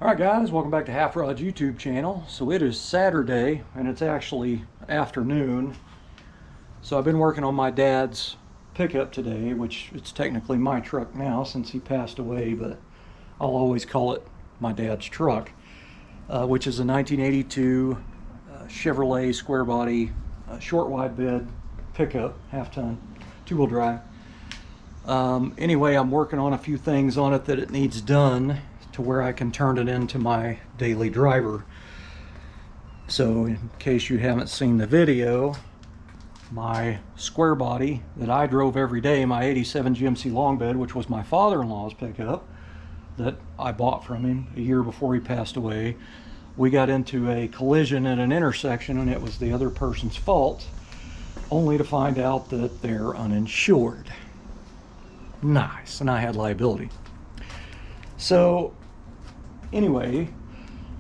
Alright guys, welcome back to Half Rod's YouTube channel. So it is Saturday and it's actually afternoon. So I've been working on my dad's pickup today, which it's technically my truck now since he passed away, but I'll always call it my dad's truck, which is a 1982 Chevrolet square body short wide bed pickup, half ton, 2-wheel drive. Anyway, I'm working on a few things on it that it needs done to where I can turn it into my daily driver. So in case you haven't seen the video, my square body that I drove every day, my 87 GMC long bed, which was my father-in-law's pickup that I bought from him a year before he passed away, we got into a collision at an intersection and it was the other person's fault, only to find out that they're uninsured. Nice. And I had liability. So anyway,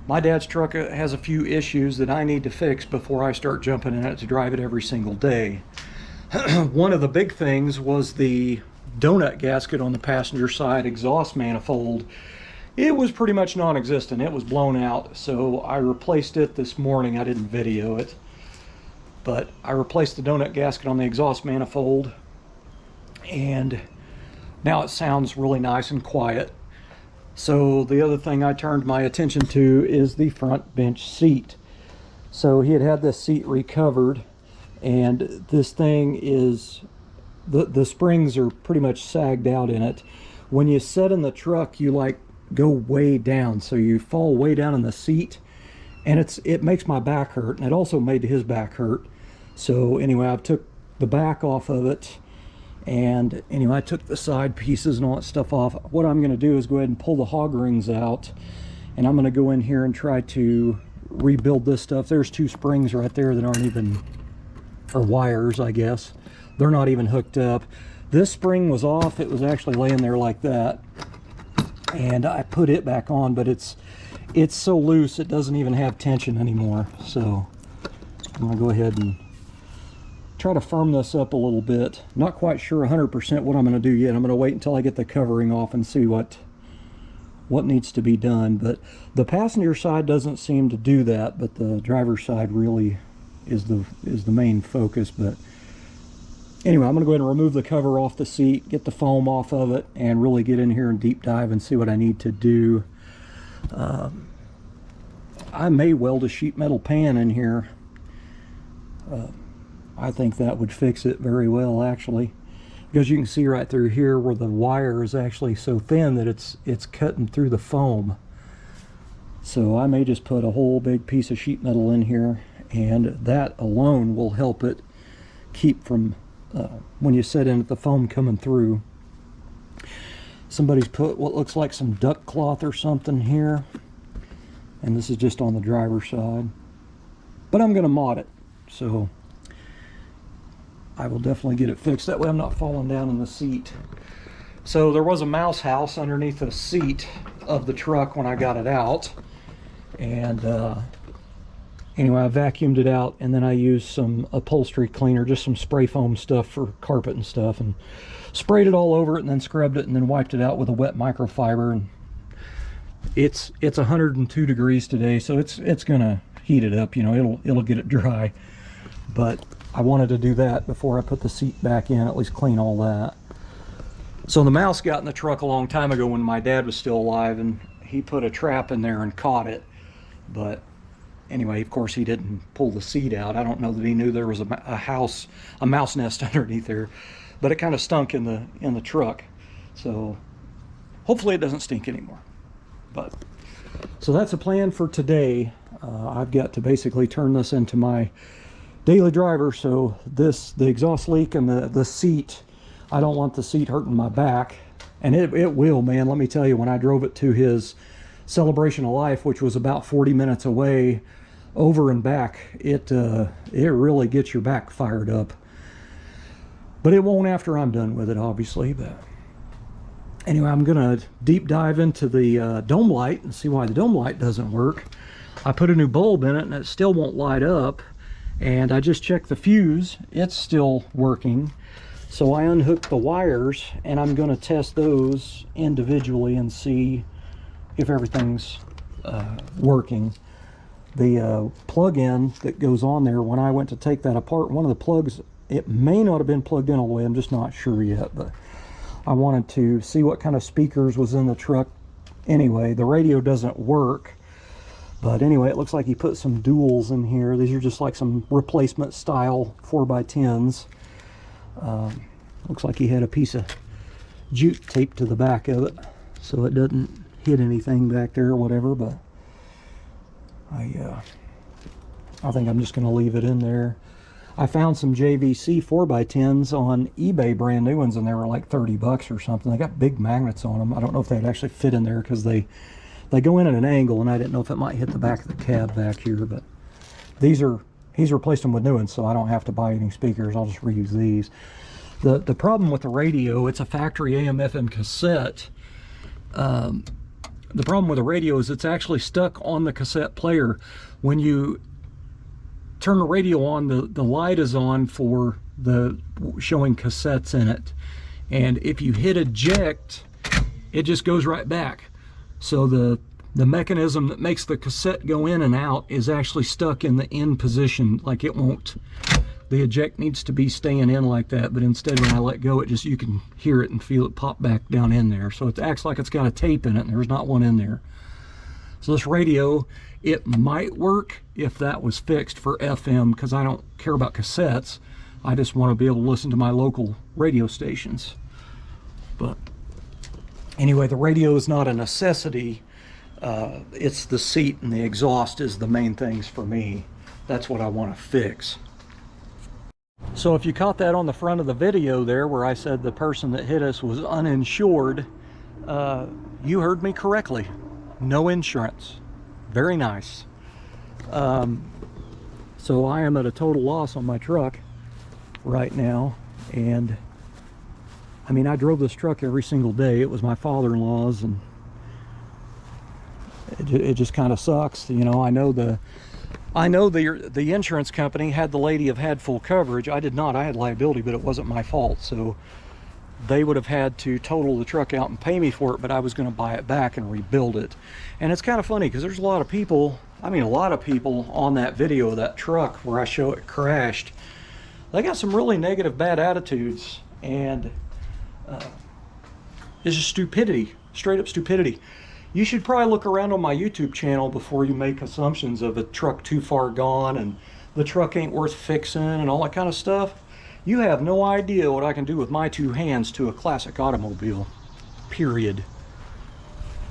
my dad's truck has a few issues that I need to fix before I start jumping in it to drive it every single day. One of the big things was the donut gasket on the passenger side exhaust manifold. It was pretty much non-existent. It was blown out, so I replaced it this morning. I didn't video it, but I replaced the donut gasket on the exhaust manifold, and now it sounds really nice and quiet. So the other thing I turned my attention to is the front bench seat. So he had this seat recovered, and this thing is, the springs are pretty much sagged out in it. When you sit in the truck, you like go way down, so you fall way down in the seat, and it makes my back hurt, and it also made his back hurt. So anyway, I took the back off of it, and anyway, I took the side pieces and all that stuff off. What I'm going to do is go ahead and pull the hog rings out, and I'm going to go in here and try to rebuild this stuff. There's two springs right there that aren't even, or wires, I guess. They're not even hooked up. This spring was off. It was actually laying there like that, and I put it back on, but it's so loose it doesn't even have tension anymore. So I'm going to go ahead and try to firm this up a little bit. Not quite sure 100% what I'm going to do yet. I'm going to wait until I get the covering off and see what needs to be done. But the passenger side doesn't seem to do that, but the driver's side really is the main focus. But anyway, I'm going to go ahead and remove the cover off the seat, get the foam off of it, and really get in here and deep dive and see what I need to do. I may weld a sheet metal pan in here. I think that would fix it very well, actually, because you can see right through here where the wire is actually so thin that it's cutting through the foam. So I may just put a whole big piece of sheet metal in here, and that alone will help it keep from, when you set in it, the foam coming through. Somebody's put what looks like some duck cloth or something here, and this is just on the driver's side. But I'm going to mod it, so I will definitely get it fixed. That way I'm not falling down in the seat. So there was a mouse house underneath the seat of the truck when I got it out. And anyway, I vacuumed it out, and then I used some upholstery cleaner, just some spray foam stuff for carpet and stuff, and sprayed it all over it, and then scrubbed it, and then wiped it out with a wet microfiber. And it's 102 degrees today, so it's gonna heat it up. You know, it'll get it dry. But I wanted to do that before I put the seat back in, at least clean all that. So the mouse got in the truck a long time ago when my dad was still alive, and he put a trap in there and caught it. But anyway, of course, he didn't pull the seat out. I don't know that he knew there was a mouse nest underneath there, but it kind of stunk in the truck. So hopefully it doesn't stink anymore. But so that's the plan for today. I've got to basically turn this into my daily driver. So the exhaust leak and the seat, I don't want the seat hurting my back, and it will, man. Let me tell you, when I drove it to his celebration of life, which was about 40 minutes away, over and back, it really gets your back fired up. But it won't after I'm done with it, obviously. But anyway, I'm gonna deep dive into the dome light and see why the dome light doesn't work. I put a new bulb in it and it still won't light up. And I just checked the fuse, it's still working. So I unhooked the wires, and I'm going to test those individually and see if everything's working. The plug-in that goes on there, when I went to take that apart, one of the plugs, it may not have been plugged in all the way, I'm just not sure yet, but I wanted to see what kind of speakers was in the truck. Anyway, the radio doesn't work, but anyway, it looks like he put some duals in here. These are just like some replacement style 4x10s. Looks like he had a piece of jute taped to the back of it so it doesn't hit anything back there or whatever, but I think I'm just going to leave it in there. I found some JVC 4x10s on eBay, brand new ones, and they were like 30 bucks or something. They got big magnets on them. I don't know if they'd actually fit in there because they go in at an angle, and I didn't know if it might hit the back of the cab back here, but he's replaced them with new ones, so I don't have to buy any speakers. I'll just reuse these. The problem with the radio, it's a factory AM/FM cassette. The problem with the radio is it's actually stuck on the cassette player. When you turn the radio on, the light is on for the showing cassettes in it, and if you hit eject, it just goes right back. So the mechanism that makes the cassette go in and out is actually stuck in the in position. Like, it won't, the eject needs to be staying in like that, but instead when I let go, it just, you can hear it and feel it pop back down in there. So it acts like it's got a tape in it, and there's not one in there. So this radio, it might work if that was fixed for FM, because I don't care about cassettes. I just want to be able to listen to my local radio stations. But anyway, the radio is not a necessity. It's the seat and the exhaust is the main things for me. That's what I want to fix. So if you caught that on the front of the video there where I said the person that hit us was uninsured, you heard me correctly. No insurance. Very nice. So I am at a total loss on my truck right now, and I mean, I drove this truck every single day. It was my father-in-law's, and it just kind of sucks. You know, I know the insurance company had the lady have had full coverage. I did not. I had liability, but it wasn't my fault. So they would have had to total the truck out and pay me for it, but I was going to buy it back and rebuild it. And it's kind of funny because there's a lot of people, I mean a lot of people on that video of that truck where I show it crashed. They got some really negative, bad attitudes, and it's just stupidity, straight up stupidity. You should probably look around on my YouTube channel before you make assumptions of a truck too far gone and the truck ain't worth fixing and all that kind of stuff. You have no idea what I can do with my two hands to a classic automobile, period.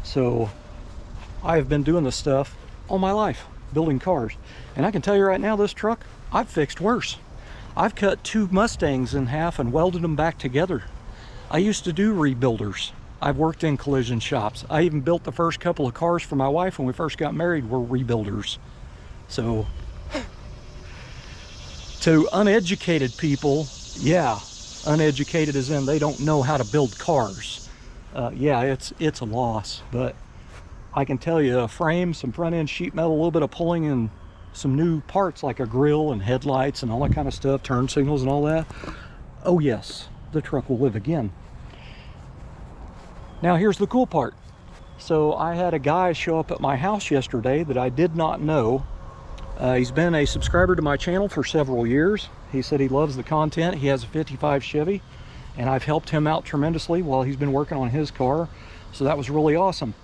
So I have been doing this stuff all my life, building cars. And I can tell you right now, this truck, I've fixed worse. I've cut two Mustangs in half and welded them back together. I used to do rebuilders. I've worked in collision shops. I even built the first couple of cars for my wife when we first got married, were rebuilders. So to uneducated people, yeah, uneducated as in they don't know how to build cars. Yeah, it's a loss, but I can tell you a frame, some front end sheet metal, a little bit of pulling, and some new parts like a grill and headlights and all that kind of stuff, turn signals and all that. Oh yes, the truck will live again. Now here's the cool part. So I had a guy show up at my house yesterday that I did not know. He's been a subscriber to my channel for several years. He said he loves the content. He has a 55 Chevy, and I've helped him out tremendously while he's been working on his car. So that was really awesome.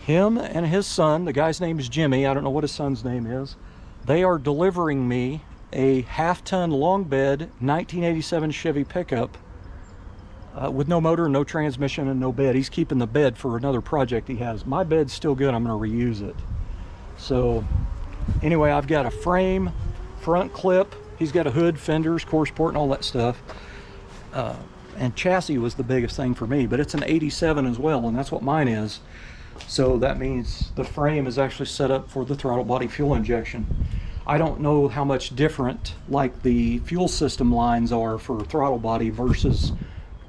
Him and his son, the guy's name is Jimmy, I don't know what his son's name is, they are delivering me a half-ton long bed 1987 Chevy pickup with no motor, no transmission, and no bed. He's keeping the bed for another project he has. My bed's still good. I'm going to reuse it. So anyway, I've got a frame, front clip. He's got a hood, fenders, core support, and all that stuff. And chassis was the biggest thing for me, but it's an 87 as well, and that's what mine is. So that means the frame is actually set up for the throttle body fuel injection. I don't know how much different like the fuel system lines are for throttle body versus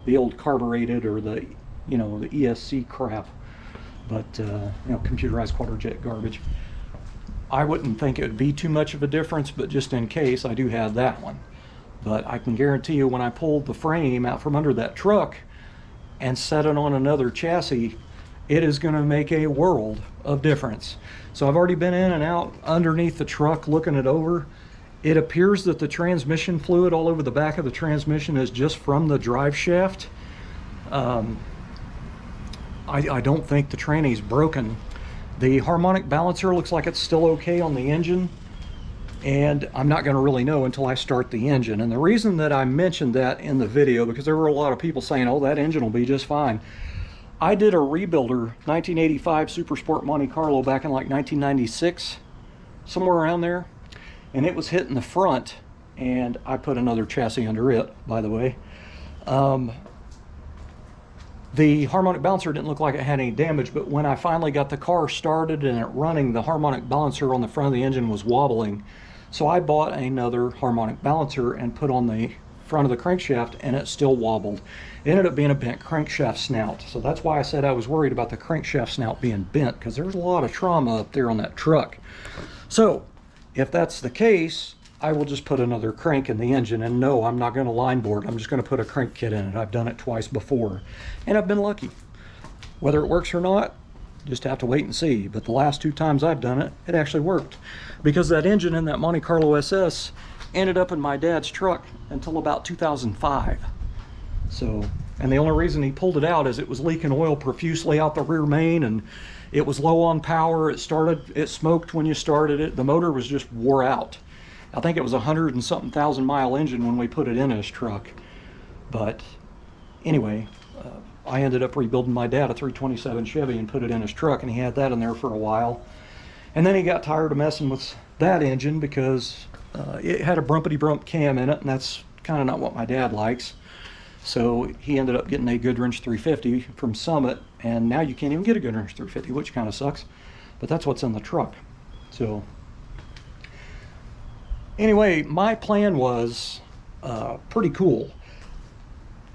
the old carbureted or the, you know, the ESC crap, but you know, computerized quadrajet garbage. I wouldn't think it would be too much of a difference, but just in case, I do have that one. But I can guarantee you when I pulled the frame out from under that truck and set it on another chassis, it is going to make a world of difference. So I've already been in and out underneath the truck looking it over. It appears that the transmission fluid all over the back of the transmission is just from the drive shaft. I don't think the tranny's broken. The harmonic balancer looks like it's still okay on the engine, and I'm not going to really know until I start the engine. And the reason that I mentioned that in the video, because there were a lot of people saying, oh, that engine will be just fine. I did a rebuilder 1985 Super Sport Monte Carlo back in like 1996, somewhere around there, and it was hitting the front, and I put another chassis under it, by the way. The harmonic balancer didn't look like it had any damage, but when I finally got the car started and it running, the harmonic balancer on the front of the engine was wobbling. So I bought another harmonic balancer and put on the front of the crankshaft, and it still wobbled. It ended up being a bent crankshaft snout. So that's why I said I was worried about the crankshaft snout being bent, because there's a lot of trauma up there on that truck. So if that's the case, I will just put another crank in the engine, and no, I'm not going to line board. I'm just going to put a crank kit in it. I've done it twice before, and I've been lucky. Whether it works or not, just have to wait and see. But the last 2 times I've done it, it actually worked, because that engine in that Monte Carlo SS ended up in my dad's truck until about 2005. So, and the only reason he pulled it out is it was leaking oil profusely out the rear main, and it was low on power. It smoked when you started it. The motor was just wore out. I think it was 100 and something thousand mile engine when we put it in his truck. But anyway, I ended up rebuilding my dad a 327 Chevy and put it in his truck, and he had that in there for a while. And then he got tired of messing with that engine because it had a brumpity-brump cam in it, and that's kind of not what my dad likes. So he ended up getting a Goodwrench 350 from Summit, and now you can't even get a Goodwrench 350, which kind of sucks. But that's what's in the truck. So anyway, my plan was pretty cool.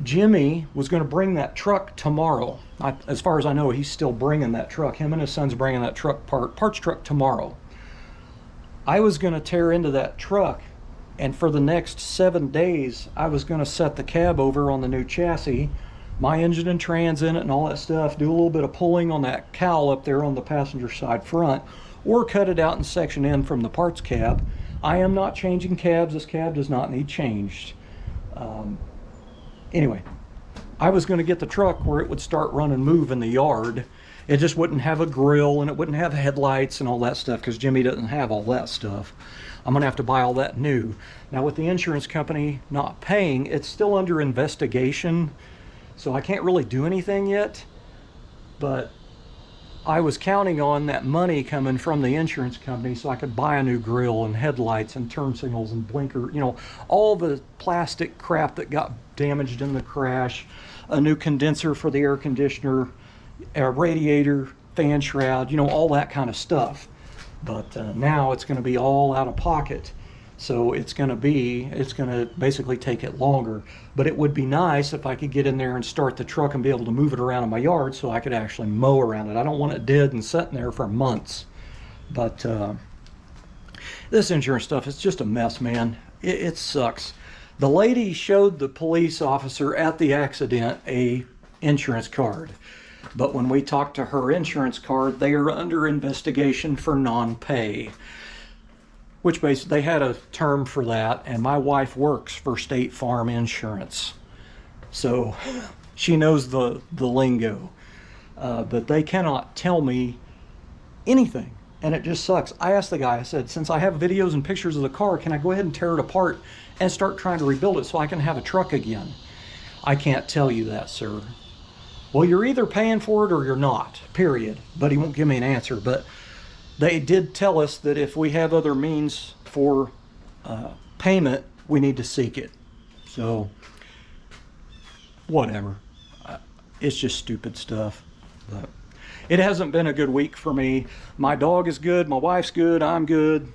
Jimmy was going to bring that truck tomorrow. As far as I know, he's still bringing that truck. Him and his son's bringing that truck parts truck tomorrow. I was going to tear into that truck, and for the next 7 days, I was going to set the cab over on the new chassis, my engine and trans in it and all that stuff, do a little bit of pulling on that cowl up there on the passenger side front, or cut it out and section in from the parts cab. I am not changing cabs. This cab does not need changed. Anyway, I was going to get the truck where it would start run and move in the yard. It just wouldn't have a grill, and it wouldn't have headlights and all that stuff, because Jimmy doesn't have all that stuff. I'm going to have to buy all that new. Now, with the insurance company not paying, it's still under investigation, so I can't really do anything yet. But I was counting on that money coming from the insurance company so I could buy a new grill and headlights and turn signals and blinker, you know, all the plastic crap that got damaged in the crash, a new condenser for the air conditioner, a radiator, fan shroud, you know, all that kind of stuff. But now it's going to be all out of pocket. So it's going to basically take it longer. But it would be nice if I could get in there and start the truck and be able to move it around in my yard so I could actually mow around it. I don't want it dead and sitting there for months. But this insurance stuff is just a mess, man. It sucks. The lady showed the police officer at the accident a insurance card. But when we talked to her insurance card, they are under investigation for non-pay. Which basically, they had a term for that, and my wife works for State Farm Insurance. So she knows the lingo. But they cannot tell me anything, and it just sucks. I asked the guy, I said, since I have videos and pictures of the car, can I go ahead and tear it apart and start trying to rebuild it so I can have a truck again? I can't tell you that, sir. Well, you're either paying for it or you're not, period. But he won't give me an answer. But they did tell us that if we have other means for payment, we need to seek it. So, whatever. It's just stupid stuff. But it hasn't been a good week for me. My dog is good, my wife's good, I'm good.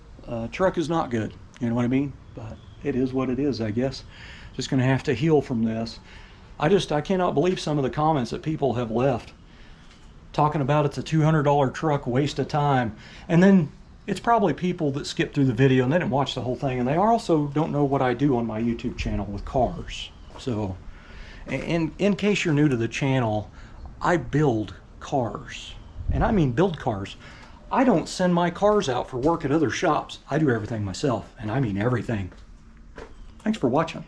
Truck is not good, you know what I mean? But it is what it is, I guess. Just gonna have to heal from this. I cannot believe some of the comments that people have left talking about it's a $200 truck, waste of time. And then it's probably people that skip through the video and they didn't watch the whole thing, and they also don't know what I do on my YouTube channel with cars. So in case you're new to the channel, I build cars. And I mean build cars. I don't send my cars out for work at other shops. I do everything myself, and I mean everything. Thanks for watching.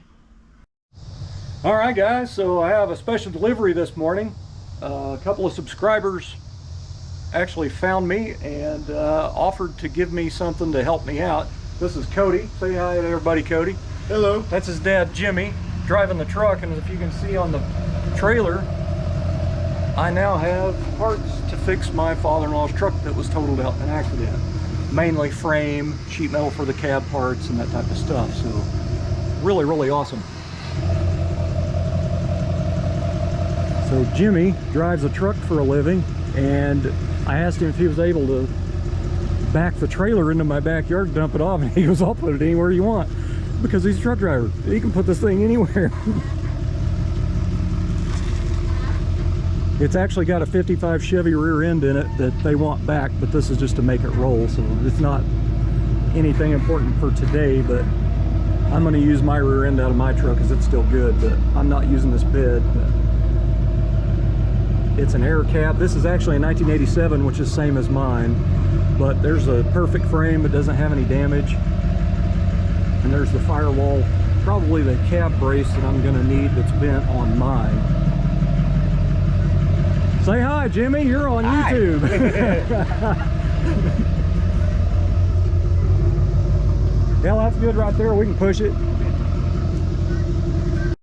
All right, guys, so I have a special delivery this morning. A couple of subscribers actually found me and offered to give me something to help me out. This is Cody. Say hi to everybody, Cody. Hello. That's his dad, Jimmy, driving the truck, and if you can see on the trailer, I now have parts to fix my father-in-law's truck that was totaled out in an accident. Mainly frame, sheet metal for the cab parts, and that type of stuff. So really, really awesome. So Jimmy drives a truck for a living, and I asked him if he was able to back the trailer into my backyard, dump it off, and he goes, I'll put it anywhere you want, because he's a truck driver. He can put this thing anywhere. It's actually got a 55 Chevy rear end in it that they want back, but this is just to make it roll, so it's not anything important for today. But I'm going to use my rear end out of my truck because it's still good, but I'm not using this bed. But it's an air cab. This is actually a 1987, which is same as mine, but there's a perfect frame. It doesn't have any damage. And there's the firewall, probably the cab brace that I'm going to need that's bent on mine. Say hi, Jimmy, you're on Hi. YouTube. Yeah, that's good right there. We can push it.